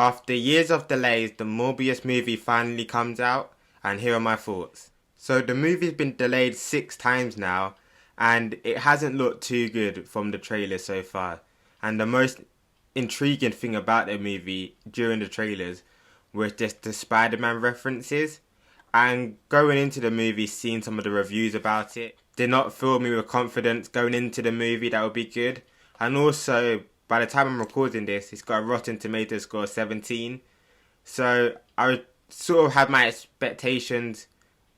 After years of delays, the Morbius movie finally comes out, and here are my thoughts. So the movie's been delayed 6 times now, and it hasn't looked too good from the trailers so far. And the most intriguing thing about the movie during the trailers was just the Spider-Man references. And going into the movie, seeing some of the reviews about it, did not fill me with confidence going into the movie that would be good. And also, by the time I'm recording this, it's got a Rotten Tomatoes score of 17. So I sort of had my expectations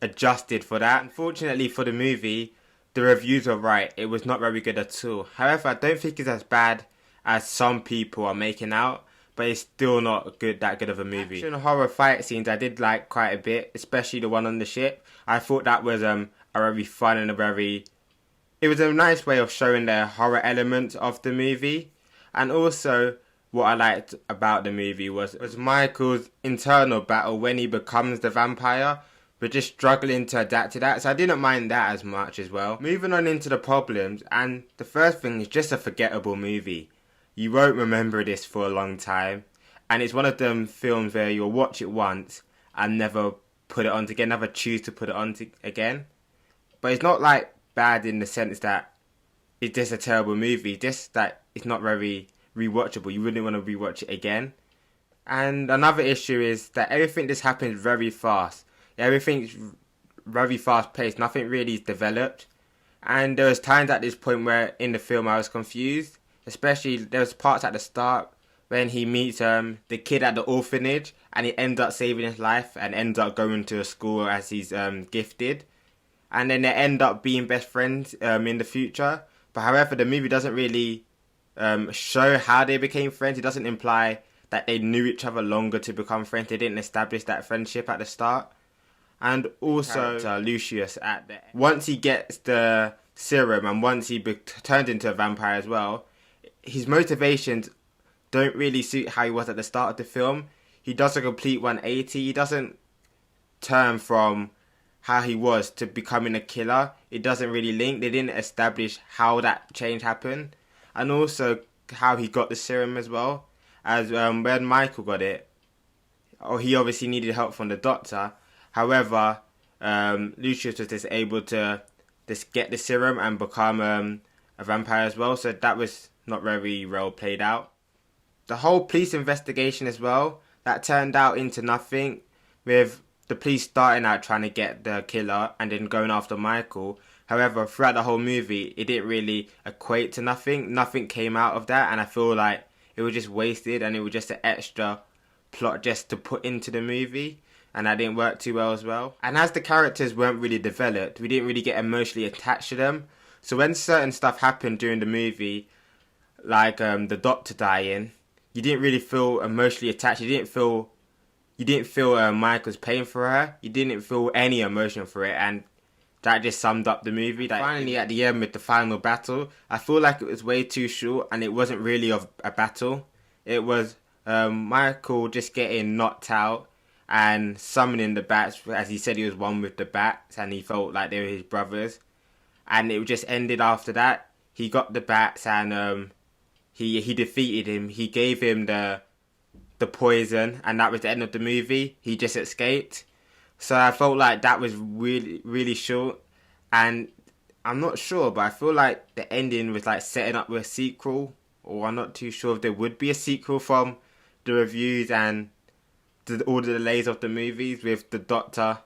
adjusted for that. Unfortunately for the movie, the reviews were right. It was not very good at all. However, I don't think it's as bad as some people are making out, but it's still not that good of a movie. Action horror fight scenes I did like quite a bit, especially the one on the ship. I thought that was a very fun and it was a nice way of showing the horror element of the movie. And also, what I liked about the movie was Michael's internal battle when he becomes the vampire, but just struggling to adapt to that. So I didn't mind that as much as well. Moving on into the problems, and the first thing is just a forgettable movie. You won't remember this for a long time, and it's one of them films where you'll watch it once and never put it on again, never choose to put it on again. But it's not like bad in the sense that it's just a terrible movie, just that it's not very rewatchable. You wouldn't want to rewatch it again. And another issue is that everything just happens very fast. Everything's very fast paced, nothing really is developed. And there was times at this point where in the film I was confused. Especially there was parts at the start when he meets the kid at the orphanage and he ends up saving his life and ends up going to a school as he's gifted. And then they end up being best friends in the future. But however, the movie doesn't really show how they became friends. It doesn't imply that they knew each other longer to become friends. They didn't establish that friendship at the start. And also Lucius once he gets the serum and once he turns into a vampire as well, his motivations don't really suit how he was at the start of the film. He does a complete 180. He doesn't turn from how he was to becoming a killer. It doesn't really link. They didn't establish how that change happened. And also how he got the serum as well. As when Michael got it, he obviously needed help from the doctor. However, Lucius was just able to just get the serum and become a vampire as well. So that was not very well played out. The whole police investigation as well, that turned out into nothing, with the police starting out trying to get the killer and then going after Michael. However, throughout the whole movie, it didn't really equate to nothing. Nothing came out of that, and I feel like it was just wasted and it was just an extra plot just to put into the movie, and that didn't work too well as well. And as the characters weren't really developed, we didn't really get emotionally attached to them. So when certain stuff happened during the movie, like the doctor dying, you didn't really feel emotionally attached. You didn't feel Michael's pain for her. You didn't feel any emotion for it, and that just summed up the movie. Like, finally, at the end with the final battle, I feel like it was way too short, and it wasn't really a battle. It was Michael just getting knocked out and summoning the bats, as he said he was one with the bats, and he felt like they were his brothers. And it just ended after that. He got the bats and he defeated him. He gave him the poison, and that was the end of the movie. He just escaped. So I felt like that was really, really short. And I'm not sure, but I feel like the ending was like setting up with a sequel. Or I'm not too sure if there would be a sequel from the reviews and all the delays of the movies, with the doctor.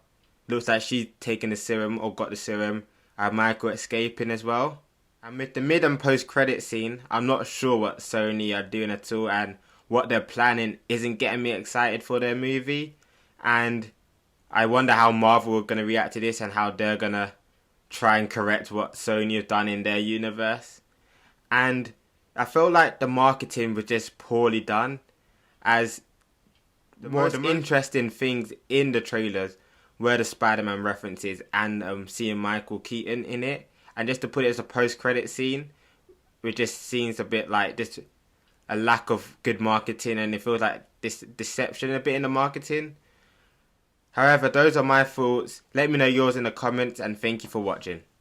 Looks like she's taken the serum or got the serum, and Michael escaping as well. And with the mid and post credit scene, I'm not sure what Sony are doing at all, and what they're planning isn't getting me excited for their movie. And I wonder how Marvel are going to react to this and how they're going to try and correct what Sony have done in their universe. And I felt like the marketing was just poorly done, as the most interesting things in the trailers were the Spider-Man references and seeing Michael Keaton in it. And just to put it as a post-credit scene, it just seems a bit like just a lack of good marketing, and it feels like this deception a bit in the marketing. However, those are my thoughts. Let me know yours in the comments, and thank you for watching.